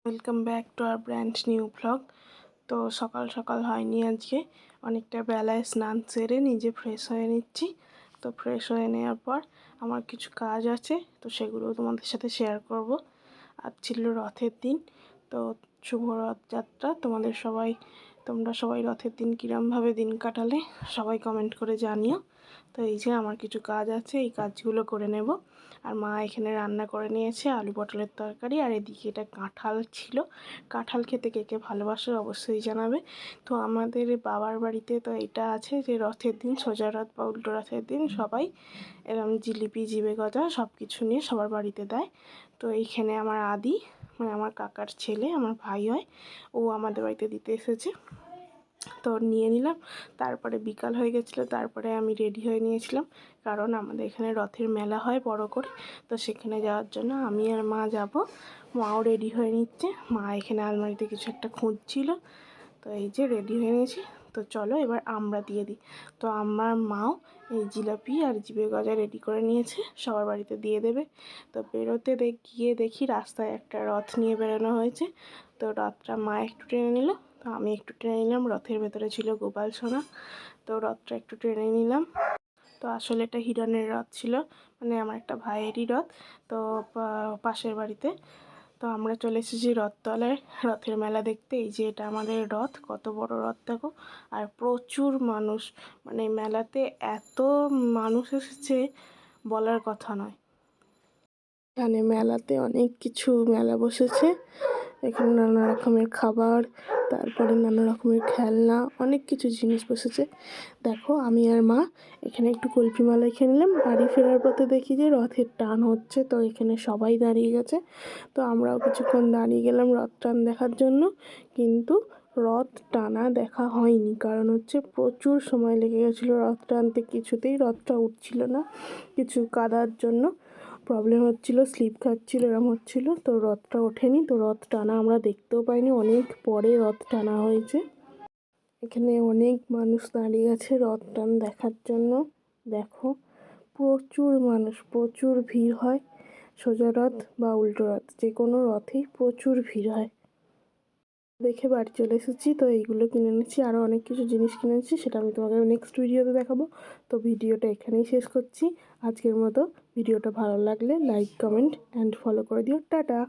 Welcome back to our brand new blog. তো সকাল সকাল হয়নি আজকে, অনেকটা বেলায় স্নান সেরে নিজে ফ্রেশ হয়ে নিচ্ছি। তো ফ্রেশ হয়ে নেওয়ার পর আমার কিছু কাজ আছে, তো সেগুলো তোমাদের সাথে শেয়ার করব। আজ ছিল রথের দিন, তো শুভ রথযাত্রা। তোমরা সবাই রথের দিন কীরমভাবে দিন কাটালে সবাই কমেন্ট করে জানিও। তো এই যে আমার কিছু কাজ আছে, এই কাজগুলো করে নেব। আর মা এখানে রান্না করে নিয়েছে আলু পটলের তরকারি, আর এদিকে এটা কাঁঠাল ছিল। কাঁঠাল খেতে কে কে ভালোবাসে অবশ্যই জানাবে। তো আমাদের বাবার বাড়িতে তো এটা আছে যে রথের দিন, সোজা রথ বা উল্টো রথের দিন সবাই এরম জিলিপি জিবে গজা সব কিছু নিয়ে সবার বাড়িতে দেয়। তো এইখানে আমার আদি, মানে আমার কাকার ছেলে, আমার ভাই হয়, ও আমাদের বাড়িতে দিতে এসেছে। তো নিয়ে নিলাম। তারপরে বিকাল হয়ে গেছিলো, তারপরে আমি রেডি হয়ে নিয়েছিলাম, কারণ আমাদের এখানে রথের মেলা হয় বড় করে। তো সেখানে যাওয়ার জন্য আমি আর মা যাব। মাও রেডি হয়ে নিচ্ছে, মা এখানে আলমারিতে কিছু একটা খুঁজছিল। তো এই যে রেডি হয়ে নিয়েছি। তো চলো এবার আমরা দিয়ে দিই। তো আমার মাও এই জিলাপি আর জিবে গজা রেডি করে নিয়েছে, সবার বাড়িতে দিয়ে দেবে। তো বেরোতে গিয়ে দেখি রাস্তায় একটা রথ নিয়ে বেরোনো হয়েছে। তো রথটা মা একটু টেনে নিল, তো আমি একটু টেনে নিলাম। রথের ভেতরে ছিল গোপাল সোনা, তো রথটা একটু টেনে নিলাম। তো আসলে এটা হিরণের রথ ছিল, মানে আমার একটা ভাইয়েরই রথ, তো পাশের বাড়িতে। তো আমরা চলে এসেছি রথতলায় রথের মেলা দেখতে। এই যে এটা আমাদের রথ, কত বড় রথ দেখো। আর প্রচুর মানুষ, মানে মেলাতে এত মানুষ এসেছে বলার কথা নয়। এখানে মেলাতে অনেক কিছু মেলা বসেছে, এখানে নানা রকমের খাবার, তারপরে নানা রকমের খেলনা, অনেক কিছু জিনিস বসেছে। দেখো আমি আর মা এখানে একটু কুলফি মালাই খেয়ে নিলাম। বাড়ি ফেরার পথে দেখি যে রথের টান হচ্ছে, তো এখানে সবাই দাঁড়িয়ে গেছে। তো আমরাও কিছুক্ষণ দাঁড়িয়ে গেলাম রথ টান দেখার জন্য, কিন্তু রথ টানা দেখা হয়নি, কারণ হচ্ছে প্রচুর সময় লেগে গেছিলো রথ টানতে। কিছুতেই রথটা উঠছিল না, কিছু কাদার জন্য প্রবলেম হচ্ছিলো, স্লিপ খাচ্ছিলো, এরম হচ্ছিলো। তো রথটা ওঠেনি, তো রথ টানা আমরা দেখতেও পাইনি, অনেক পরে রথ টানা হয়েছে। এখানে অনেক মানুষ দাঁড়িয়ে আছে রথ টান দেখার জন্য। দেখো প্রচুর মানুষ, প্রচুর ভিড় হয়। সোজা রথ বা উল্টো রথ, যে কোনো রথেই প্রচুর ভিড় হয়। দেখে বাড়ি চলে এসেছি, তো এইগুলো কিনে নিচ্ছি, আরও অনেক কিছু জিনিস কিনেছি, সেটা আমি তোমাকে নেক্সট ভিডিওতে দেখাবো। তো ভিডিওটা এখানেই শেষ করছি আজকের মতো। ভিডিওটা ভালো লাগলে লাইক, কমেন্ট অ্যান্ড ফলো করে দিও। টাটা।